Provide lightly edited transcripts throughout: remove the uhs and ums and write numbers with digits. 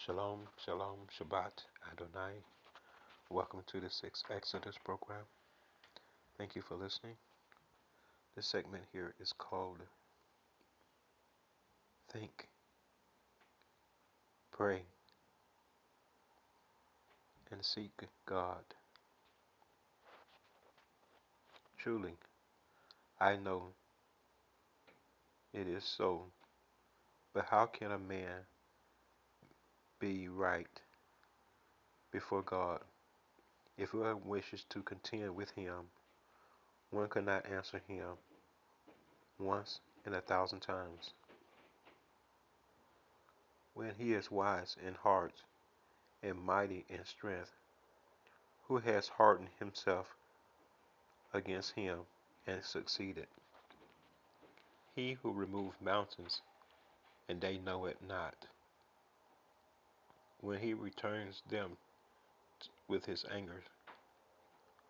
Shalom, Shalom, Shabbat, Adonai. Welcome to the Sixth Exodus program. Thank you for listening. This segment here is called Think, Pray, and Seek God. Truly, I know it is so, but how can a man be right before God? If one wishes to contend with him, one cannot answer him once in 1,000 times. When he is wise in heart and mighty in strength, who has hardened himself against him and succeeded? He who removed mountains, and they know it not, when he returns them with his anger,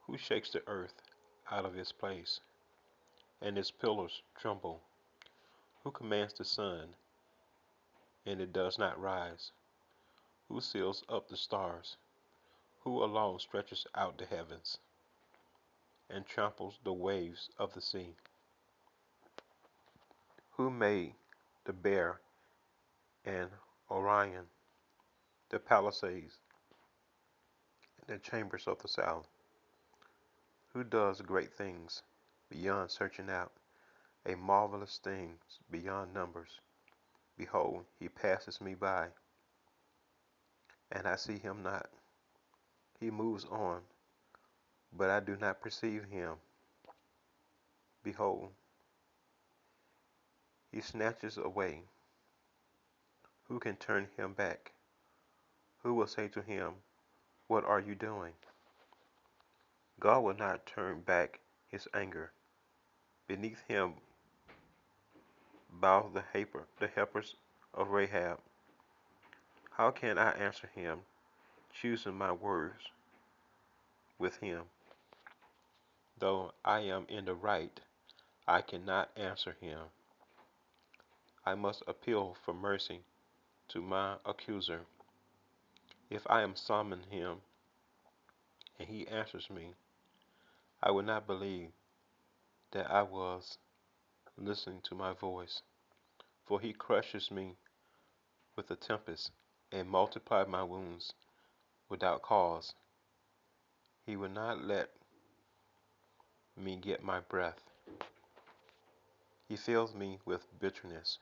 who shakes the earth out of its place, and its pillars tremble, who commands the sun, and it does not rise, who seals up the stars, who alone stretches out the heavens, and tramples the waves of the sea, who made the bear and Orion, the Palisades, and the chambers of the south, who does great things beyond searching out, a marvelous things beyond numbers. Behold, he passes me by, and I see him not. He moves on, but I do not perceive him. Behold, he snatches away. Who can turn him back? Who will say to him, what are you doing? God will not turn back his anger. Beneath him bow the helpers of Rahab. How can I answer him, choosing my words with him? Though I am in the right, I cannot answer him. I must appeal for mercy to my accuser. If I am summon him, and he answers me, I will not believe that I was listening to my voice. For he crushes me with a tempest, and multiplies my wounds without cause. He will not let me get my breath. He fills me with bitterness.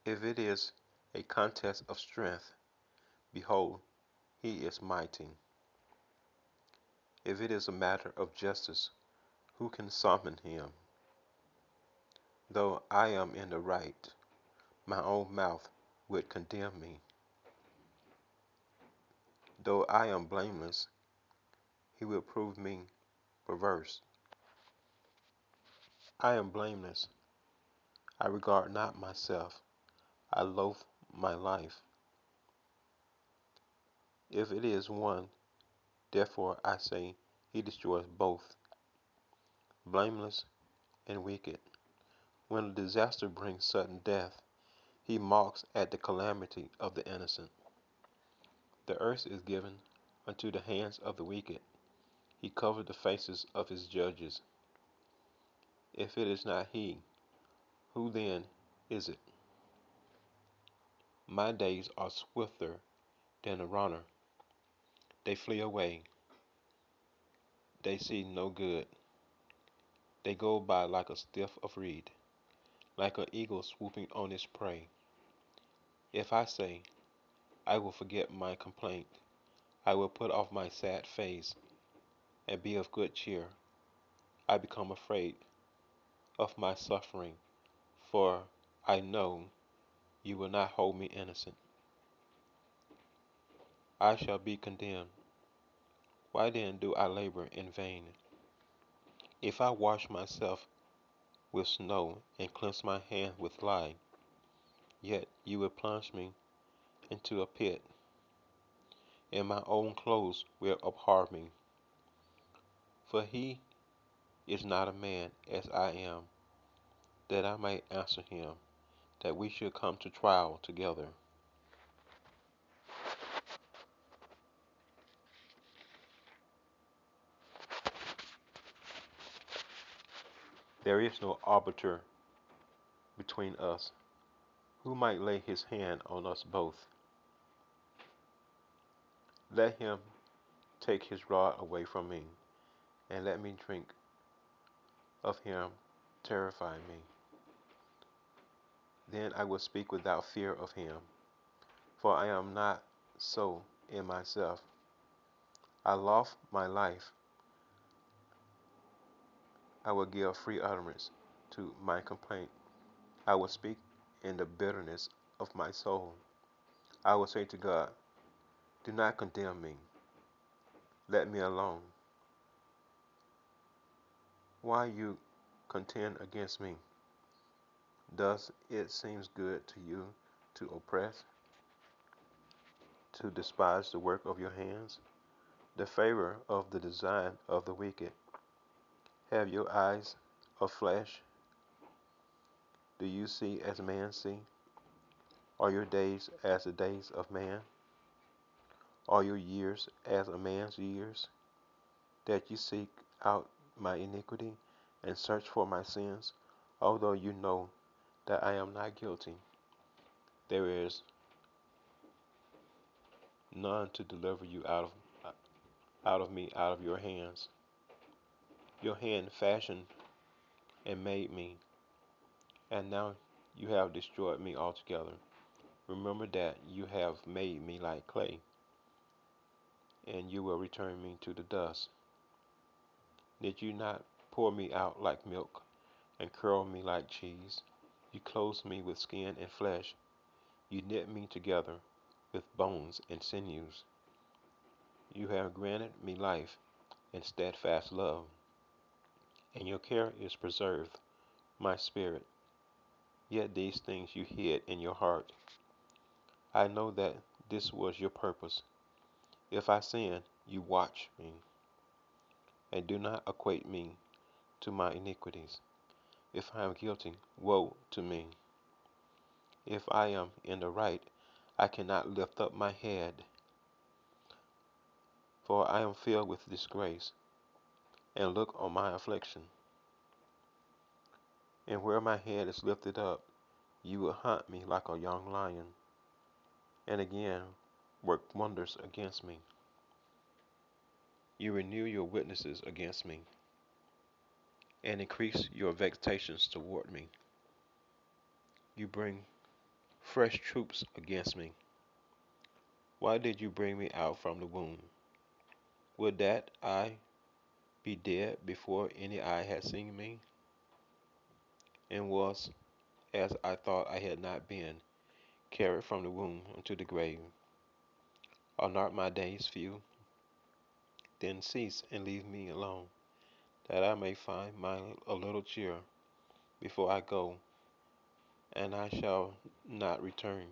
If it is a contest of strength, behold, he is mighty. If it is a matter of justice, who can summon him? Though I am in the right, my own mouth would condemn me. Though I am blameless, he will prove me perverse. I am blameless. I regard not myself. I loathe my life. If it is one, therefore I say, he destroys both, blameless and wicked. When a disaster brings sudden death, he mocks at the calamity of the innocent. The earth is given unto the hands of the wicked. He covered the faces of his judges. If it is not he, who then is it? My days are swifter than a runner. They flee away. They see no good. They go by like a stiff of reed, like an eagle swooping on its prey. If I say, I will forget my complaint, I will put off my sad face, and be of good cheer, I become afraid of my suffering, for I know you will not hold me innocent. I shall be condemned. Why then do I labor in vain? If I wash myself with snow and cleanse my hands with lye, yet you will plunge me into a pit, and my own clothes will abhor me. For he is not a man as I am, that I may answer him, that we should come to trial together. There is no arbiter between us who might lay his hand on us both. Let him take his rod away from me, and let me drink of him terrify me. Then I will speak without fear of him, for I am not so in myself. I love my life. I will give free utterance to my complaint. I will speak in the bitterness of my soul. I will say to God, do not condemn me. Let me alone. Why you contend against me? Does it seem good to you to oppress, to despise the work of your hands, the favor of the design of the wicked? Have your eyes of flesh? Do you see as man see? Are your days as the days of man? Are your years as a man's years? That you seek out my iniquity and search for my sins, although you know that I am not guilty. There is none to deliver you out of me, out of your hands. Your hand fashioned and made me, and now you have destroyed me altogether. Remember that you have made me like clay, and you will return me to the dust. Did you not pour me out like milk, and curl me like cheese? You clothed me with skin and flesh. You knit me together with bones and sinews. You have granted me life and steadfast love, and your care is preserved my spirit. Yet these things you hid in your heart. I know that this was your purpose. If I sin, you watch me, and do not acquaint me to my iniquities. If I am guilty, woe to me. If I am in the right, I cannot lift up my head, for I am filled with disgrace, and look on my affliction. And where my head is lifted up, you will hunt me like a young lion, and again work wonders against me. You renew your witnesses against me, and increase your vexations toward me. You bring fresh troops against me. Why did you bring me out from the womb? Would that I be dead before any eye had seen me, and was, as I thought I had not been, carried from the womb into the grave? Are not my days few? Then cease and leave me alone, that I may find a little cheer before I go, and I shall not return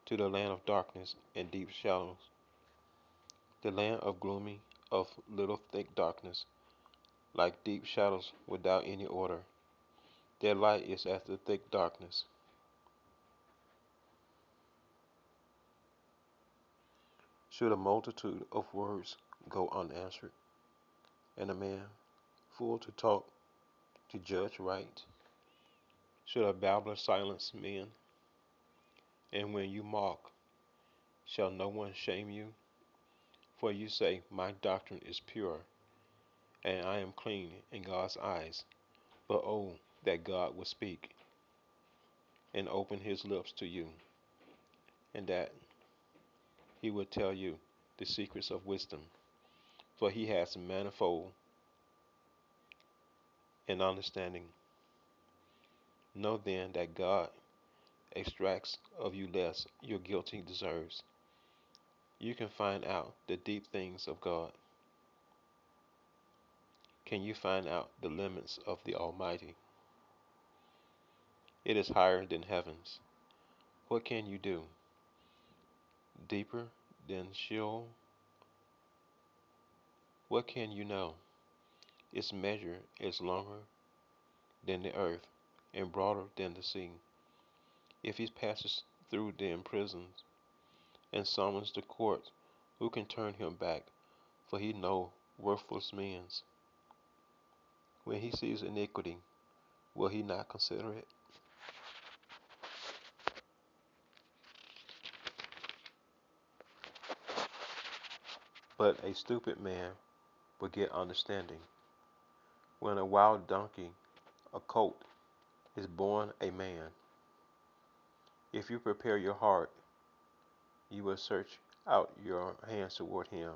to the land of darkness and deep shadows, the land of gloomy, of little thick darkness, like deep shadows without any order. Their light is as the thick darkness. Should a multitude of words go unanswered, and a man full to talk to judge right? Should a babbler silence men? And when you mock, shall no one shame you? For you say, my doctrine is pure, and I am clean in God's eyes. But oh, that God would speak and open his lips to you, and that he would tell you the secrets of wisdom, for he has manifold in understanding. Know then that God extracts of you less your guilty deserves. You can find out the deep things of God. Can you find out the limits of the Almighty? It is higher than heavens. What can you do? Deeper than Sheol? What can you know? Its measure is longer than the earth and broader than the sea. If he passes through the prisons and summons the court, who can turn him back? For he know worthless men's. When he sees iniquity, will he not consider it? But a stupid man will get understanding. When a wild donkey, a colt, is born a man, if you prepare your heart, you will search out your hands toward him.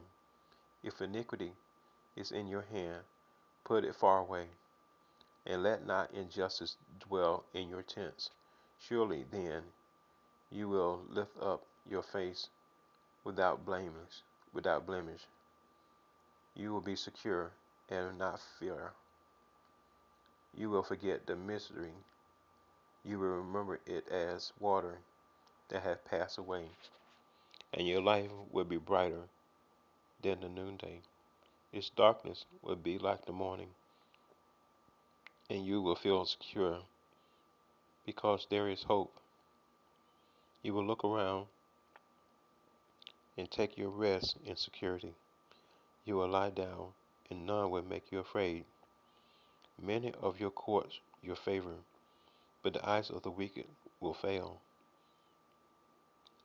If iniquity is in your hand, put it far away, and let not injustice dwell in your tents. Surely then you will lift up your face without blemish. You will be secure and not fear. You will forget the misery. You will remember it as water that has passed away, and your life will be brighter than the noonday. Its darkness will be like the morning, and you will feel secure because there is hope. You will look around and take your rest in security. You will lie down, and none will make you afraid. Many of your courts your favor, but the eyes of the wicked will fail.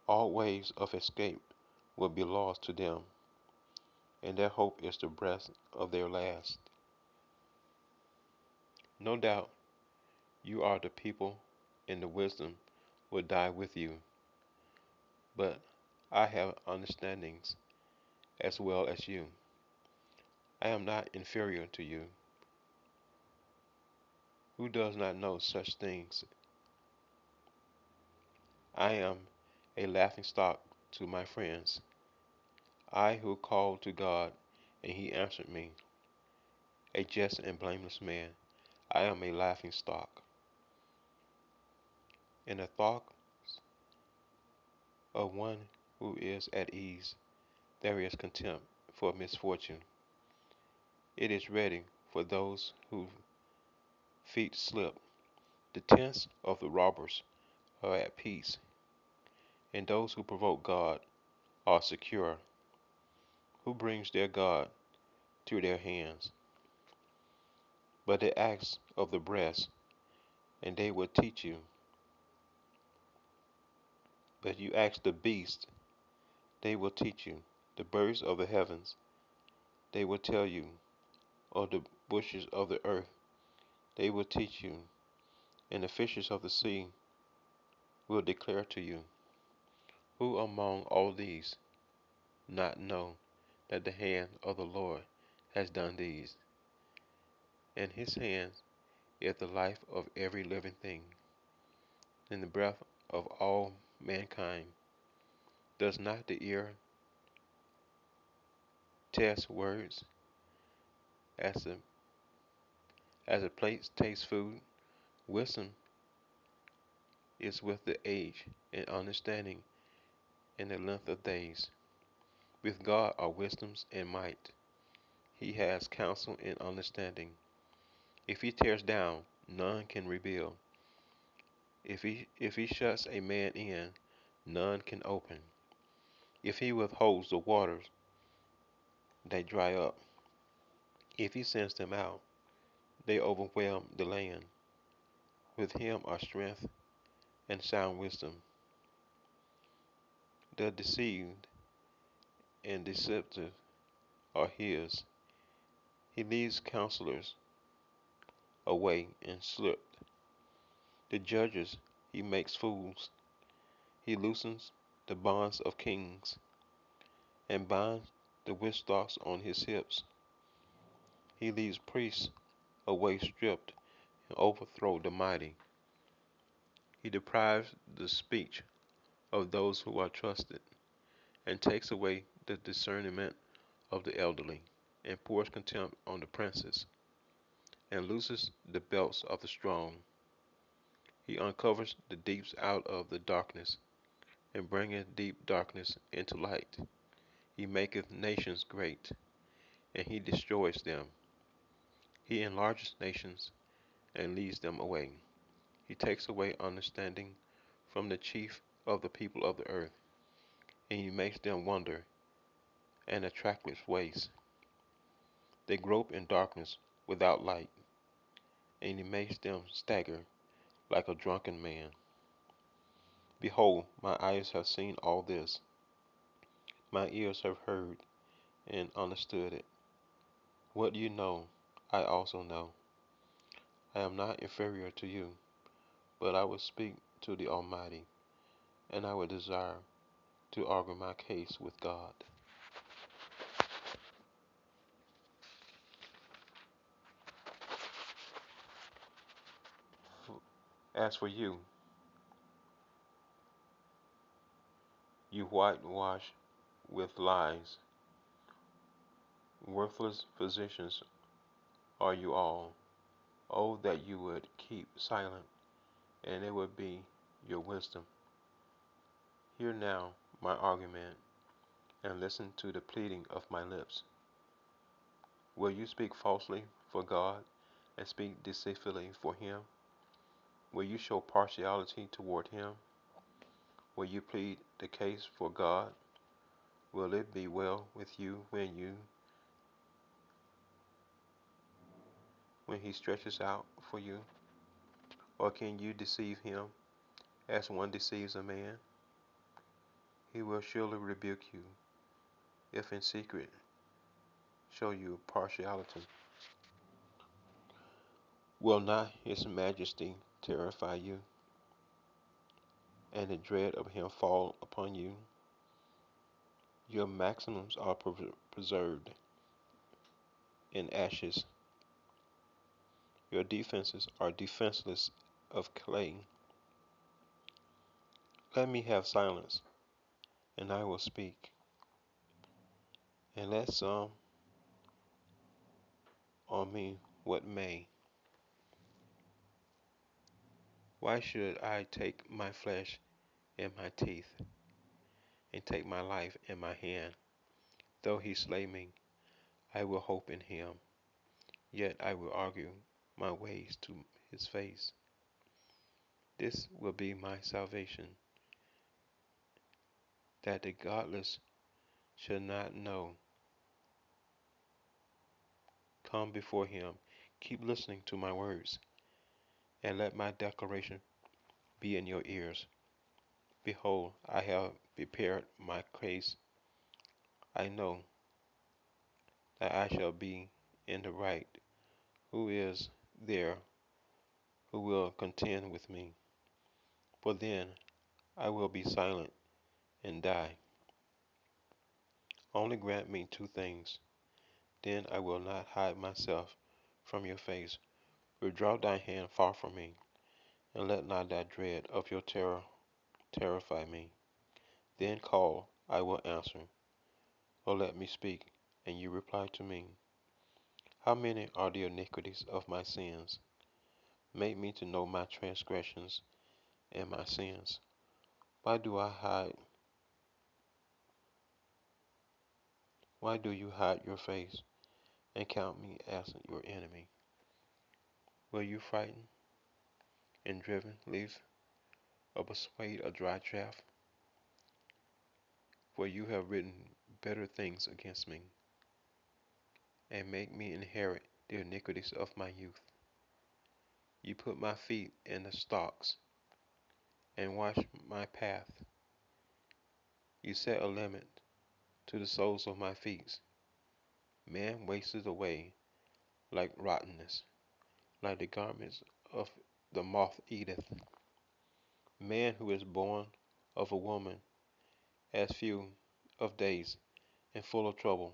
All ways of escape will be lost to them, and their hope is the breath of their last. No doubt you are the people, and the wisdom will die with you. But I have understandings as well as you. I am not inferior to you. Who does not know such things? I am a laughing stock to my friends. I who called to God, and he answered me, a just and blameless man. I am a laughing stock. In the thought of one who is at ease, there is contempt for misfortune. It is ready for those whose feet slip. The tents of the robbers are at peace, and those who provoke God are secure. Who brings their God to their hands? But the acts of the breast, and they will teach you. But you ask the beast, they will teach you. The birds of the heavens, they will tell you. Or the bushes of the earth, they will teach you. And the fishes of the sea will declare to you. Who among all these not know that the hand of the Lord has done these? And his hand is the life of every living thing, and the breath of all mankind. Does not the ear test words as a plate tastes food? Wisdom is with the age, and understanding in the length of days. With God are wisdoms and might. He has counsel and understanding. If he tears down, none can rebuild. If he shuts a man in, none can open. If he withholds the waters, they dry up. If he sends them out, they overwhelm the land. With him are strength and sound wisdom. The deceived and deceptive are his. He leads counselors away and slipped. The judges he makes fools. He loosens the bonds of kings and binds the whipstocks on his hips. He leads priests away stripped and overthrows the mighty. He deprives the speech of those who are trusted and takes away the discernment of the elderly and pours contempt on the princes and looses the belts of the strong. He uncovers the deeps out of the darkness and bringeth deep darkness into light. He maketh nations great, and he destroys them. He enlarges nations and leads them away. He takes away understanding from the chief of the people of the earth, and he makes them wander in a trackless waste. They grope in darkness without light, and he makes them stagger like a drunken man. Behold, my eyes have seen all this, my ears have heard and understood it. What you know, I also know. I am not inferior to you, but I will speak to the Almighty, and I will desire to argue my case with God. As for you, you whitewash with lies, worthless physicians are you all. Oh, that you would keep silent, and it would be your wisdom. Hear now my argument, and listen to the pleading of my lips. Will you speak falsely for God, and speak deceitfully for him? Will you show partiality toward him? Will you plead the case for God? Will it be well with you when he stretches out for you? Or can you deceive him as one deceives a man? He will surely rebuke you, if in secret show you partiality. Will not his majesty terrify you, and the dread of him fall upon you? Your maxims are preserved in ashes. Your defenses are defenseless of clay. Let me have silence, and I will speak, and let some on me what may. Why should I take my flesh in my teeth, and take my life in my hand? Though he slay me, I will hope in him, yet I will argue my ways to his face. This will be my salvation, that the godless should not know. Come before him, keep listening to my words, and let my declaration be in your ears. Behold, I have prepared my case. I know that I shall be in the right. Who is there who will contend with me? For then I will be silent and die. Only grant me two things, then I will not hide myself from your face. Withdraw thy hand far from me, and let not thy dread of your terror terrify me. Then call, I will answer, or let me speak, and you reply to me. How many are the iniquities of my sins? Make me to know my transgressions and my sins. Why do I hide? Why do you hide your face and count me as your enemy? Will you frighten and driven leave or persuade a dry chaff? For you have written bitter things against me, and make me inherit the iniquities of my youth. You put my feet in the stocks, and watch my path. You set a limit to the soles of my feet. Man wasteth away like rottenness, like the garments of the moth eateth. Man who is born of a woman has few of days and full of trouble.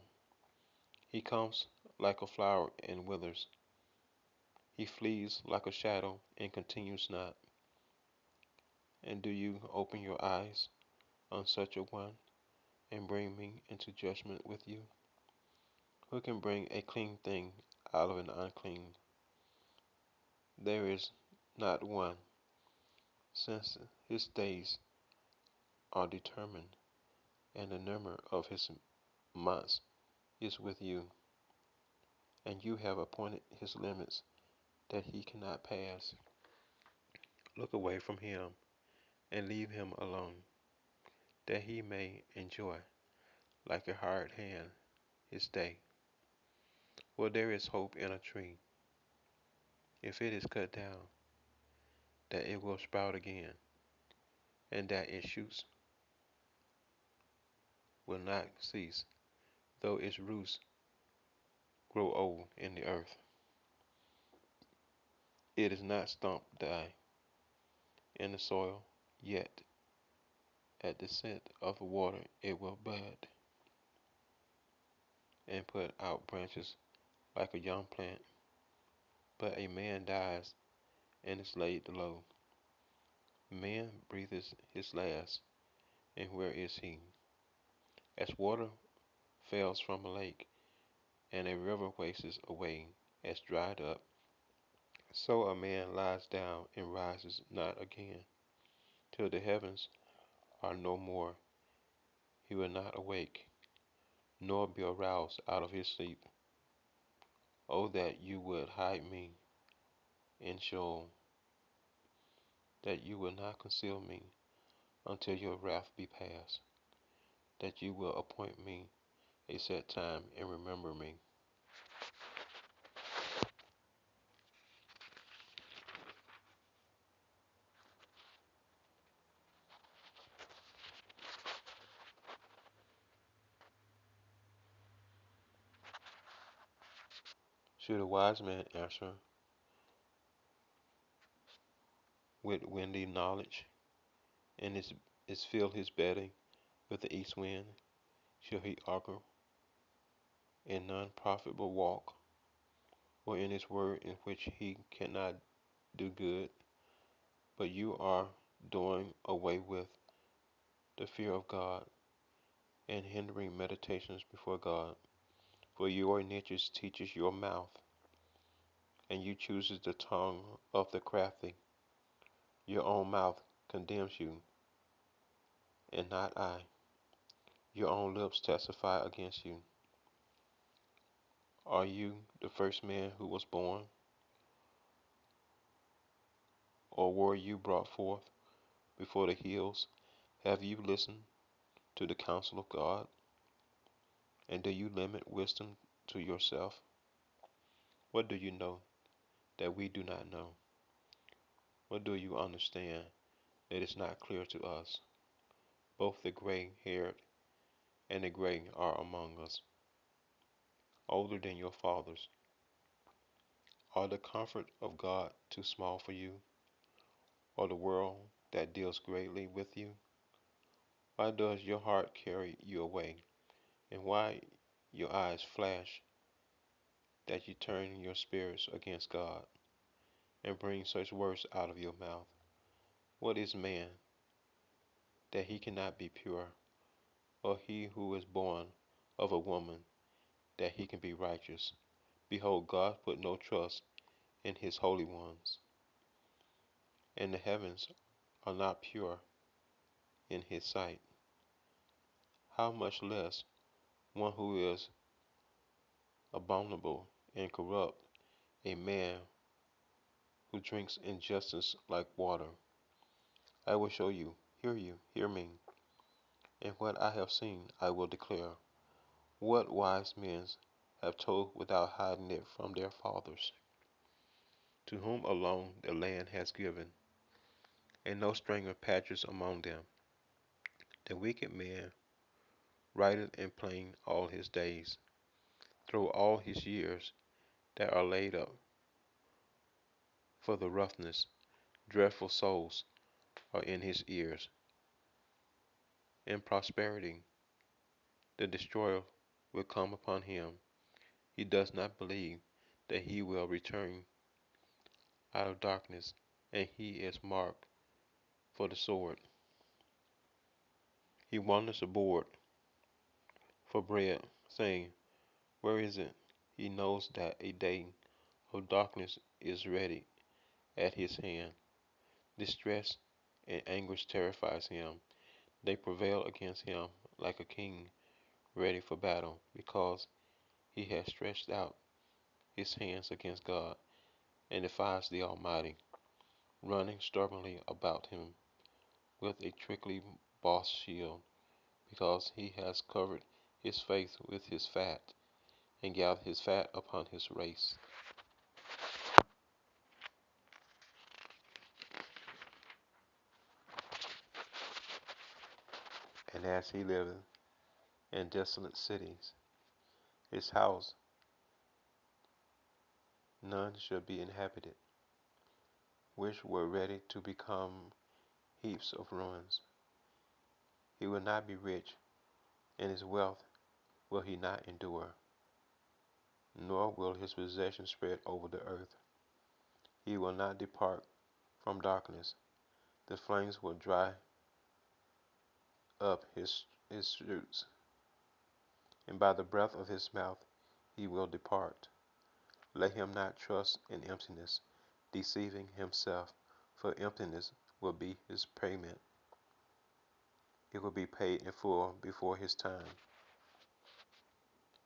He comes like a flower and withers. He flees like a shadow and continues not. And do you open your eyes on such a one and bring me into judgment with you? Who can bring a clean thing out of an unclean? There is not one, since his days are determined, and the number of his months is with you, and you have appointed his limits that he cannot pass. Look away from him and leave him alone, that he may enjoy, like a hired hand, his day. For there is hope in a tree, if it is cut down, that it will sprout again, and that its shoots will not cease, though its roots grow old in the earth. It is not stumped die in the soil, yet at the scent of the water it will bud and put out branches like a young plant. But a man dies and is laid low. Man breathes his last, and where is he? As water fails from a lake, and a river wastes away as dried up, so a man lies down and rises not again. Till the heavens are no more, he will not awake, nor be aroused out of his sleep. Oh, that you would hide me in Sheol, that you will not conceal me until your wrath be past, that you will appoint me a set time and remember me. Should a wise man answer with windy knowledge, and is fill his bedding with the east wind? Shall he argue in none profitable walk, or in his word in which he cannot do good? But you are doing away with the fear of God, and hindering meditations before God. For your niches teaches your mouth, and you chooses the tongue of the crafty. Your own mouth condemns you, and not I. Your own lips testify against you. Are you the first man who was born, or were you brought forth before the hills? Have you listened to the counsel of God, and do you limit wisdom to yourself? What do you know that we do not know? What do you understand that is not clear to us? Both the gray-haired and the gray are among us, older than your fathers. Are the comfort of God too small for you, or the world that deals greatly with you? Why does your heart carry you away, and why your eyes flash, that you turn your spirits against God, and bring such words out of your mouth? What is man, that he cannot be pure, or he who is born of a woman, that he can be righteous? Behold, God put no trust in his holy ones, and the heavens are not pure in his sight. How much less one who is abominable and corrupt, a man who drinks injustice like water? I will show you, hear me, and what I have seen I will declare. What wise men have told without hiding it from their fathers, to whom alone the land has given, and no stranger patches among them. The wicked man writeth in plain all his days, through all his years that are laid up for the roughness. Dreadful souls are in his ears. In prosperity, the destroyer will come upon him. He does not believe that he will return out of darkness, and he is marked for the sword. He wanders abroad for bread, saying, where is it? He knows that a day of darkness is ready at his hand. Distress and anguish terrifies him. They prevail against him like a king ready for battle, because he has stretched out his hands against God and defies the Almighty, running stubbornly about him with a trickly boss shield, because he has covered his face with his fat, and gathered his fat upon his race. And as he liveth in desolate cities, his house none shall be inhabited, which were ready to become heaps of ruins. He will not be rich, and his wealth will he not endure, nor will his possession spread over the earth. He will not depart from darkness. The flames will dry up his roots, and by the breath of his mouth he will depart. Let him not trust in emptiness, deceiving himself, for emptiness will be his payment. It will be paid in full before his time.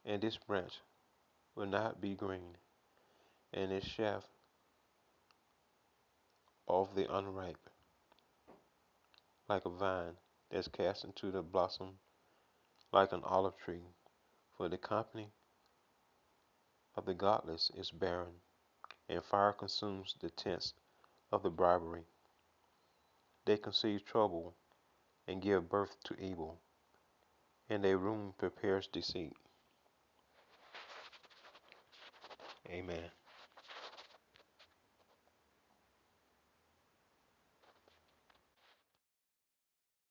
And this branch will not be green, and its shaft of the unripe, like a vine that's cast into the blossom, like an olive tree. For the company of the godless is barren, and fire consumes the tents of the bribery. They conceive trouble and give birth to evil, and their womb prepares deceit. Amen.